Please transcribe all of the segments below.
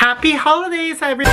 Happy holidays, everyone!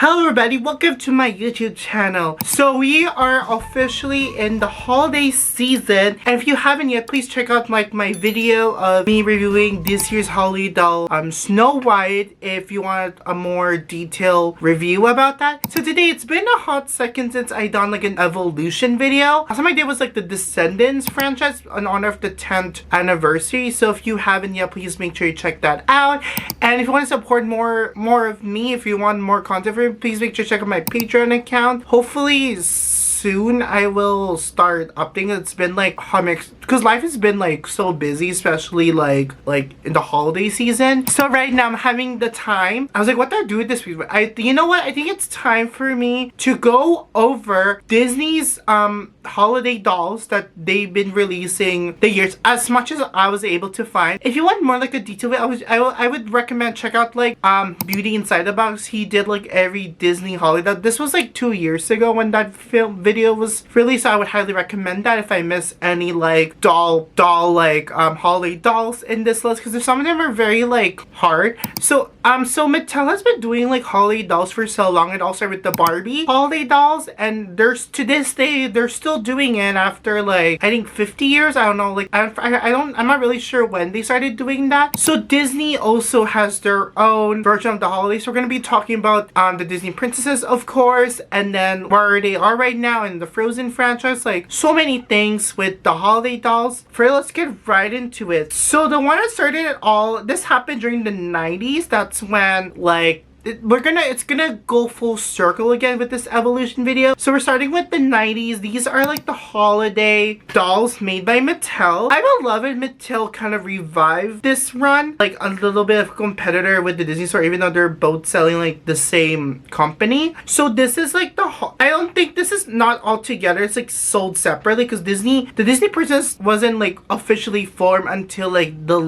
Hello everybody, welcome to my YouTube channel. So we are officially in the holiday season, and if you haven't yet, please check out my video of me reviewing this year's holiday doll, Snow White, if you want a more detailed review about that. So today, it's been a hot second since I done like an evolution video. Last time I did was like the Descendants franchise in honor of the 10th anniversary. So if you haven't yet, please make sure you check that out. And if you want to support more of me, if you want more content for me, please make sure to check out my Patreon account. Hopefully soon I will start updating. It's been like because life has been like so busy, especially like in the holiday season. So right now I'm having the time. I was like, what do I do with this week? You know what? I think it's time for me to go over Disney's holiday dolls that they've been releasing the years, as much as I was able to find. If you want more like a detailed way, I would recommend check out like Beauty Inside the Box. He did like every Disney holiday. This was like 2 years ago when that video was released. So I would highly recommend that if I miss any like doll holiday dolls in this list, because some of them are very like hard. So Mattel has been doing like holiday dolls for so long. It all started with the Barbie holiday dolls, and to this day they're still doing it after like I think 50 years. I don't know, like I'm not really sure when they started doing that. So Disney also has their own version of the holidays. So we're gonna be talking about the Disney princesses, of course, and then where they are right now in the Frozen franchise. Like so many things with the holiday dolls. Let's get right into it. So the one that started it all, this happened during the 90s. That's when like it's gonna go full circle again with this evolution video. So we're starting with the 90s. These are like the holiday dolls made by Mattel. I will love it. Mattel kind of revived this run, like a little bit of a competitor with the Disney Store, even though they're both selling like the same company. So this is like I don't think this is not all together. It's like sold separately, because the Disney Princess wasn't like officially formed until like the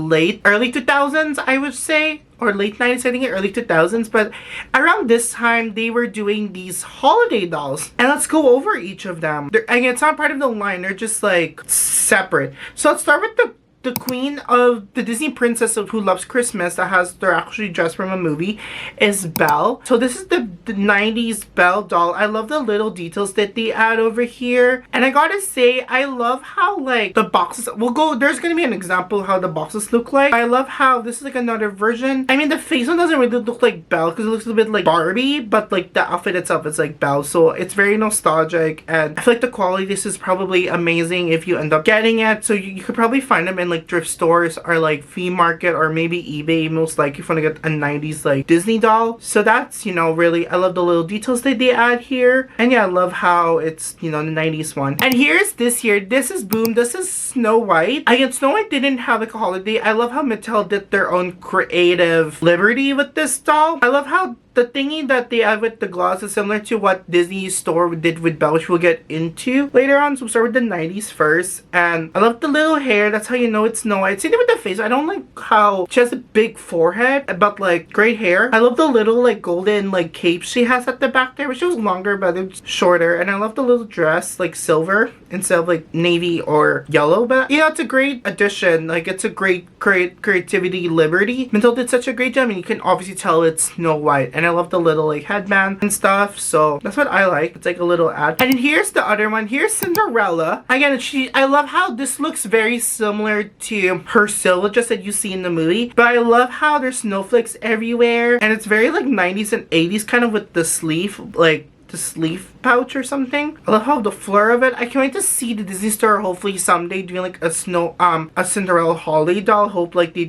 early 2000s, I would say. Or late 90s, I think, early 2000s. But around this time, they were doing these holiday dolls. And let's go over each of them. Again, it's not part of the line. They're just like separate. So let's start with the queen of the Disney princess who loves Christmas, they're actually dressed from a movie, is Belle. So this is the 90s Belle doll. I love the little details that they add over here. And I gotta say, I love how like the boxes, there's gonna be an example of how the boxes look like. I love how this is like another version. I mean, the face one doesn't really look like Belle because it looks a bit like Barbie, but like the outfit itself is like Belle. So it's very nostalgic, and I feel like the quality, this is probably amazing if you end up getting it. So you could probably find them in like thrift stores or like flea market or maybe eBay, most likely, if you want to get a 90s like Disney doll. So that's, you know, really, I love the little details that they add here. And yeah, I love how it's, you know, the 90s one. And here's this here. This is Boom. This is Snow White. Again, Snow White didn't have like a holiday. I love how Mattel did their own creative liberty with this doll. I love how the thingy that they add with the gloss is similar to what Disney Store did with Belle, which we'll get into later on. So we'll start with the 90s first. And I love the little hair. That's how you know it's Snow White. Same thing with the face. I don't like how she has a big forehead, but like great hair. I love the little like golden like cape she has at the back there, which was longer, but it's shorter. And I love the little dress, like silver instead of like navy or yellow. But yeah, it's a great addition. Like it's a great creativity liberty. Mattel did such a great job, and you can obviously tell it's Snow White. And I love the little like headband and stuff. So that's what I like. It's like a little ad. And then here's the other one. Here's Cinderella. Again, I love how this looks very similar to her silhouette just that you see in the movie. But I love how there's snowflakes everywhere. And it's very like 90s and 80s kind of with the sleeve, like the sleeve pouch or something. I love how the flare of it. I can't wait to see the Disney Store hopefully someday doing like a Cinderella holiday doll. Hope like they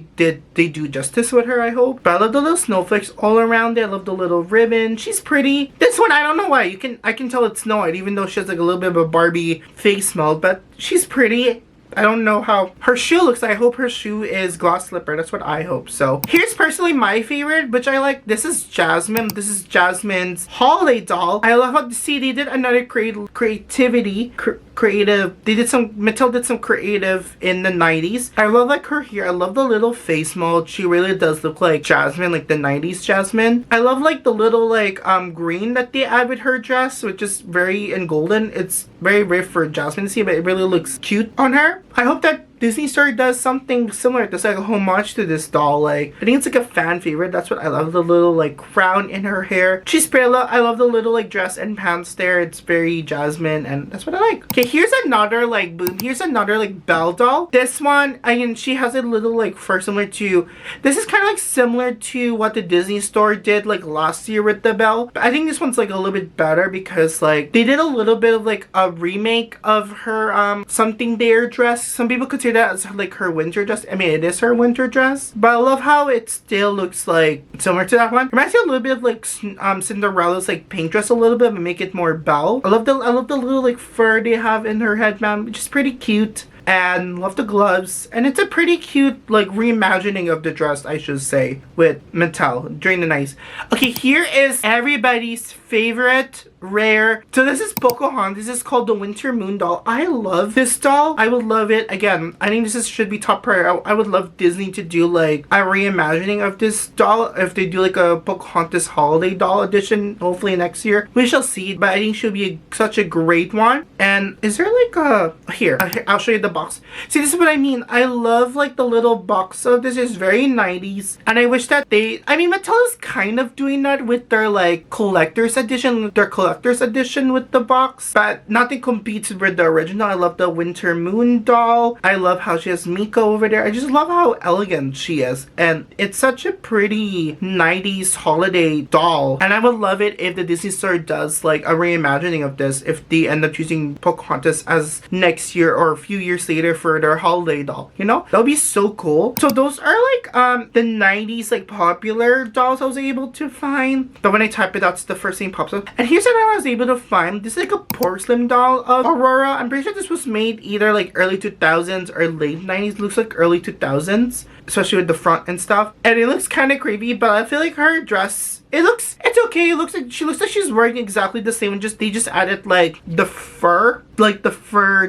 do justice with her, I hope. But I love the little snowflakes all around it. I love the little ribbon. She's pretty. This one, I don't know why. I can tell it's Snow White, even though she has like a little bit of a Barbie face melt, but she's pretty. I don't know how her shoe looks. I hope her shoe is gloss slipper. That's what I hope. So here's personally my favorite, which I like. This is Jasmine. This is Jasmine's holiday doll. I love how they did another creativity creative. Mattel did some creative in the 90s. I love like her hair. I love the little face mold. She really does look like Jasmine, like the 90s Jasmine. I love like the little like green that they add with her dress, which is very in golden. It's very rare for Jasmine to see, but it really looks cute on her. I hope that Disney Store does something similar. There's like a homage to this doll. Like, I think it's like a fan favorite. That's what I love. The little like crown in her hair. She's pretty. I love the little like dress and pants there. It's very Jasmine, and that's what I like. Okay, here's another like boom. Here's another like Belle doll. This one, I mean, she has a little like fur similar to. This is kind of like similar to what the Disney Store did like last year with the Belle. But I think this one's like a little bit better because like they did a little bit of like a remake of her something there dress. Some people consider that as like her winter dress. I mean, it is her winter dress, but I love how it still looks like similar to that one. Reminds me a little bit of like Cinderella's like pink dress a little bit, but make it more Belle. I love the little like fur they have in her headband, which is pretty cute. And love the gloves, and it's a pretty cute like reimagining of the dress, I should say, with Mattel during the 90s. Okay, here is everybody's favorite rare. So this is Pocahontas. This is called the Winter Moon doll. I love this doll. I would love it. Again, I think this should be top priority. I would love Disney to do like a reimagining of this doll. If they do like a Pocahontas holiday doll edition, hopefully next year. We shall see. But I think she'll be such a great one. And is there like a... Here, I'll show you the box. See, this is what I mean. I love like the little box of this. Is very 90s. And I wish that they... I mean, Mattel is kind of doing that with their like collector's edition. Their collector's edition with the box, but nothing competes with the original. I love the Winter Moon doll. I love how she has Miko over there. I just love how elegant she is, and it's such a pretty 90s holiday doll. And I would love it if the Disney Store does like a reimagining of this, if they end up choosing Pocahontas as next year or a few years later for their holiday doll, you know? That would be so cool. So those are like the 90s like popular dolls I was able to find. But when I type it, that's the first thing pops up. And here's what I was able to find. This is like a porcelain doll of Aurora. I'm pretty sure this was made either like early 2000s or late 90s. Looks like early 2000s, especially with the front and stuff. And it looks kind of creepy, but I feel like her dress, it's okay. It looks like she's wearing exactly the same. They just added like the fur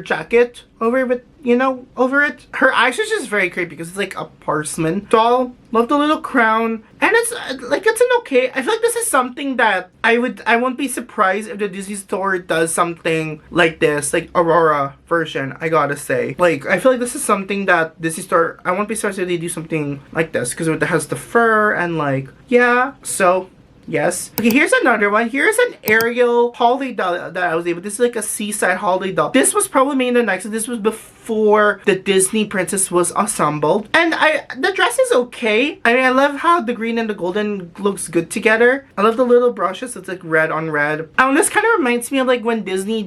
jacket over with, you know, over it. Her eyes are just very creepy because it's like a porcelain doll. Love the little crown, and it's like it's an okay. I feel like this is something that I won't be surprised if the Disney Store does something like this, like Aurora version. I gotta say, like I feel like this is something that Disney Store. I won't be surprised if they do something like this because it has the fur and like yeah. So. Yes. Okay, here's another one. Here's an Ariel holiday doll that I was able. This is like a seaside holiday doll. This was probably made in the 90s. This was before the Disney princess was assembled. And the dress is okay. I mean, I love how the green and the golden looks good together. I love the little brushes. It's like red on red. This kind of reminds me of like when Disney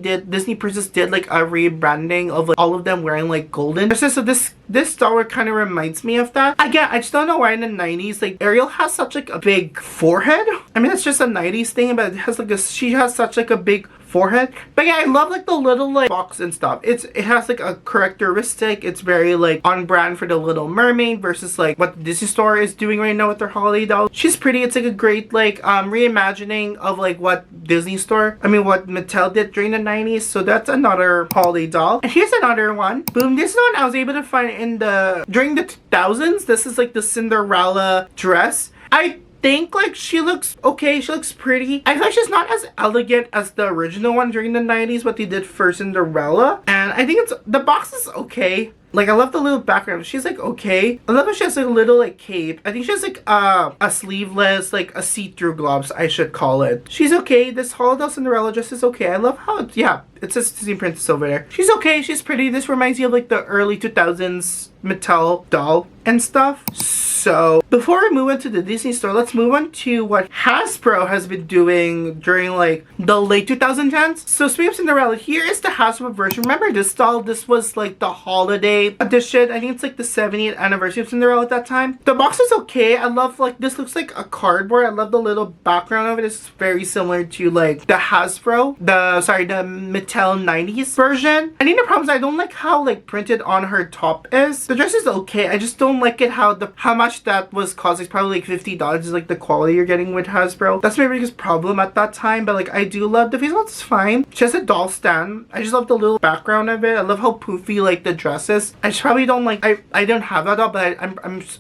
Princess did like a rebranding of like all of them wearing like golden dresses. So this doll kind of reminds me of that. Again, I just don't know why in the 90s like Ariel has such like a big forehead. I mean, it's just a 90s thing, but it has like she has such like a big forehead. But yeah, I love like the little like box and stuff. It has like a characteristic. It's very like on brand for the Little Mermaid versus like what the Disney Store is doing right now with their holiday doll. She's pretty. It's like a great like reimagining of like what what Mattel did during the 90s. So that's another holiday doll. And here's another one. Boom. This one I was able to find during the 2000s. This is like the Cinderella dress. I think like she looks okay. She looks pretty. I feel like she's not as elegant as the original one during the 90s, what they did for Cinderella. And I think the box is okay. Like, I love the little background. She's like okay. I love how she has like a little like cape. I think she has like a sleeveless, like a see-through gloves, I should call it. She's okay. This holiday Cinderella dress is okay. I love how it says Disney Princess over there. She's okay. She's pretty. This reminds me of like the early 2000s Mattel doll and stuff. So before we move into the Disney Store, let's move on to what Hasbro has been doing during like the late 2010s. So speaking of Cinderella, here is the Hasbro version. Remember this doll? This was like the holiday edition. I think it's like the 70th anniversary of Cinderella at that time. The box is okay. I love like this looks like a cardboard. I love the little background of it. It's very similar to like the Hasbro, the Mattel 90s version. I think the problem is I don't like how like printed on her top is. The dress is okay. I just don't like it how much that was cost. It's probably like $50 is like the quality you're getting with Hasbro. That's my biggest problem at that time. But like I do love the face melt. It's fine. She has a doll stand. I just love the little background of it. I love how poofy like the dress is. I just probably don't like I don't have that doll, but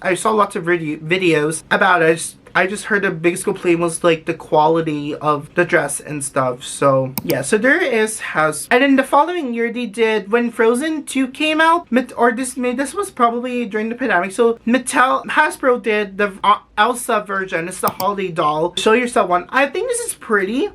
I saw lots of videos about it. I just heard the biggest complaint was like the quality of the dress and stuff. So yeah, so there is Has. And then the following year they did, when Frozen 2 came out, this was probably during the pandemic. So Hasbro did the Elsa version. It's the holiday doll. Show Yourself one. I think this is pretty.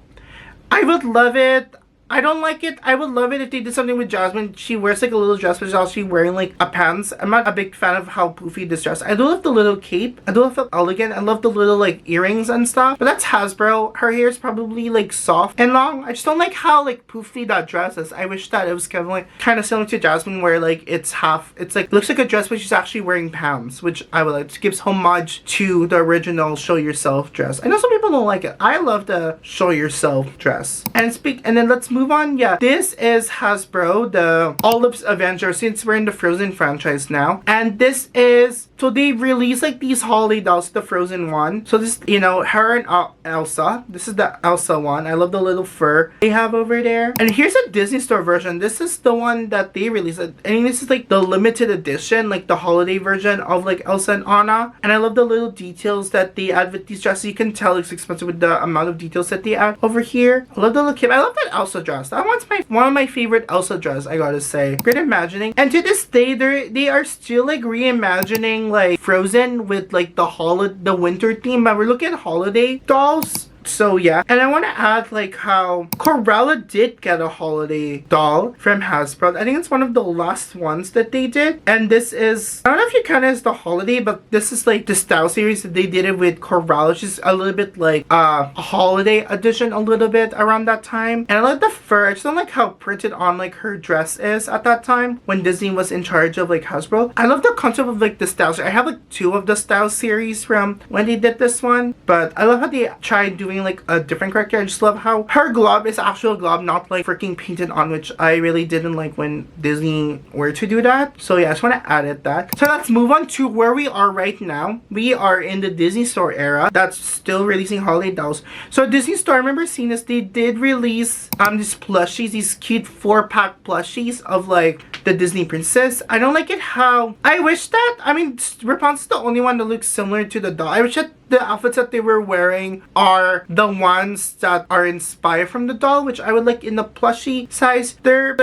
I would love it. I don't like it. I would love it if they did something with Jasmine. She wears like a little dress, but she's also wearing like a pants. I'm not a big fan of how poofy this dress. I do love the little cape. I do love the elegant. I love the little like earrings and stuff. But that's Hasbro. Her hair is probably like soft and long. I just don't like how like poofy that dress is. I wish that it was kind of similar to Jasmine, where like it's like looks like a dress, but she's actually wearing pants, which I would like. It gives homage to the original Show Yourself dress. I know some people don't like it. I love the Show Yourself dress. And then let's move on. Yeah, this is Hasbro, the Olive's Avenger, since we're in the Frozen franchise now. And this is, so they released like these holiday dolls, the Frozen one. So this, you know, her and Elsa. This is the Elsa one. I love the little fur they have over there. And here's a Disney Store version. This is the one that they released. I mean, this is like the limited edition, like the holiday version of like Elsa and Anna. And I love the little details that they add with these dresses. You can tell it's expensive with the amount of details that they add over here. I love the little cape. I love that Elsa dress. That one's one of my favorite Elsa dress, I gotta say. Great imagining. And to this day, they are still like reimagining like Frozen with like the winter theme. But we're looking at holiday dolls. So yeah, and I want to add like how Cruella did get a holiday doll from Hasbro. I think it's one of the last ones that they did. And this is, I don't know if you count it as the holiday, but this is like the style series that they did it with Cruella, which is a little bit like a holiday edition a little bit around that time. And I like the fur. I just don't like how printed on like her dress is at that time when Disney was in charge of like Hasbro. I love the concept of like the style. I have like 2 of the style series from when they did this one, but I love how they tried doing like a different character. I just love how her glove is actual glove, not like freaking painted on, which I really didn't like when Disney were to do that. So yeah, I just want to add that. So let's move on to where we are right now. We are in the Disney Store era that's still releasing holiday dolls. So Disney Store, I remember seeing this, they did release these plushies, these cute 4-pack plushies of like the Disney princess. I don't like it how, I wish that, I mean, Rapunzel's the only one that looks similar to the doll. I wish that the outfits that they were wearing are the ones that are inspired from the doll, which I would like in the plushie size. Their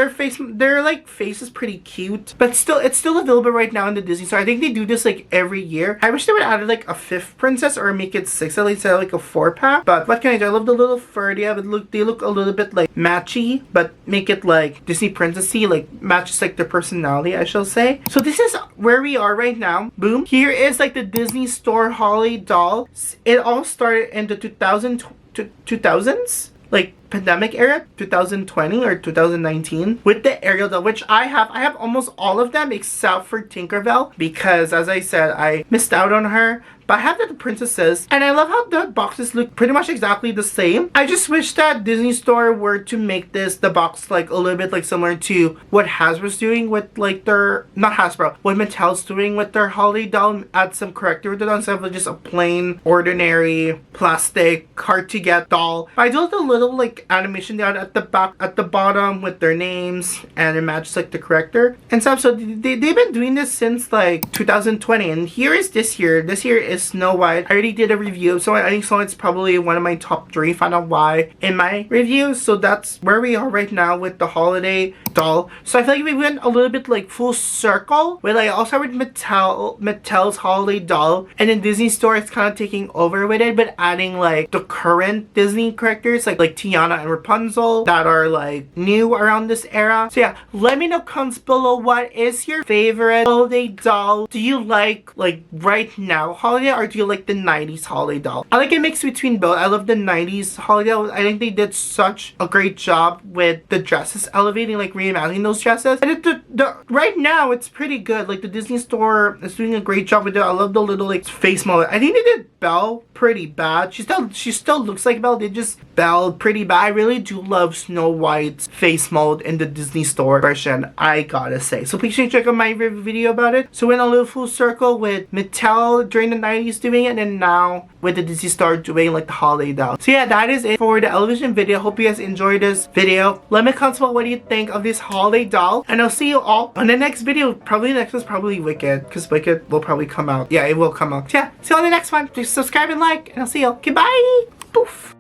like face is pretty cute, but still, it's still available right now in the Disney Store. I think they do this like every year. I wish they would add like a 5th princess or make it 6 at least, like a 4-pack. But what can I do? I love the little fur they have. They look a little bit like matchy, but make it like Disney princessy, like matches like their personality, I shall say. So this is where we are right now. Boom. Here is like the Disney Store holiday doll. It all started in the 2000s, like pandemic era, 2020 or 2019, with the Ariel doll, which I have almost all of them except for Tinkerbell, because as I said, I missed out on her. But I have the princesses, and I love how the boxes look pretty much exactly the same. I just wish that Disney Store were to make the box like a little bit like similar to what Hasbro's doing with like their, not Hasbro, what Mattel's doing with their holiday doll. Add some character with it instead of just a plain, ordinary, plastic, hard to get doll. I do like the little like animation down at the back, at the bottom with their names, and it matches like the character and stuff. So they've been doing this since like 2020, and here is this year. This year is Snow White. I already did a review, so I think Snow White's probably one of my top 3, find out why, in my review. So that's where we are right now with the holiday doll. So I feel like we went a little bit like full circle with like also with Mattel's holiday doll, and then Disney Store is kind of taking over with it, but adding like the current Disney characters like Tiana and Rapunzel that are like new around this era. So yeah, let me know comments below, what is your favorite holiday doll? Do you like right now holiday, or do you like the 90s holiday doll? I like a mix between both. I love the 90s holiday doll. I think they did such a great job with the dresses, elevating, like reimagining those dresses. And right now it's pretty good. Like the Disney Store is doing a great job with it. I love the little like face mullet. I think they did Belle pretty bad. She still looks like Belle. They just Belle pretty bad I really do love Snow White's face mold in the Disney Store version, I gotta say. So please check out my video about it. So we're in a little full circle with Mattel during the 90s doing it, and now with the Disney Store doing like the holiday doll. So yeah, that is it for the Ellevision video. Hope you guys enjoyed this video. Let me comment about what do you think of this holiday doll, and I'll see you all on the next video. Probably next one's probably Wicked, because Wicked will probably come out. Yeah, it will come out. So yeah, see you on the next one. Just subscribe and like, and I'll see you. Goodbye. Poof.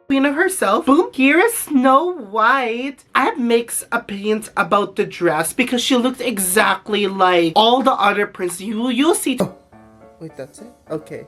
Queen of herself. Boom. Here is Snow White. I have mixed opinions about the dress because she looks exactly like all the other princes. You'll see. Oh, wait, that's it? Okay.